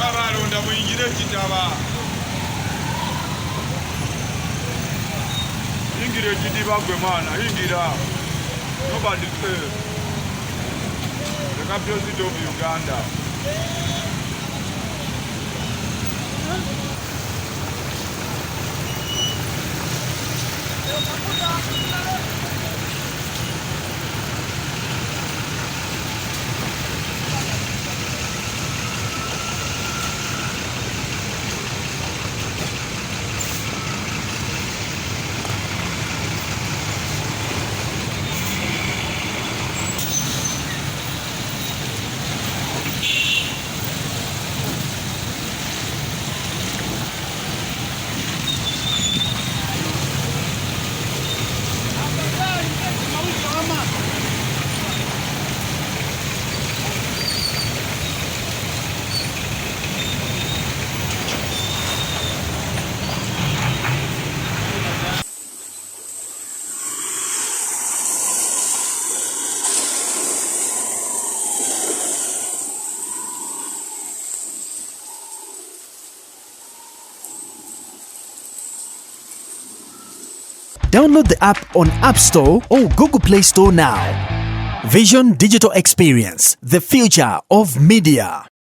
Abalonda muyingire ekitaba. Yingira ekidiba gwe mwana, yingira. Nobody say. The President of Uganda. Download the app on App Store or Google Play Store now. Vision Digital Experience, the future of media.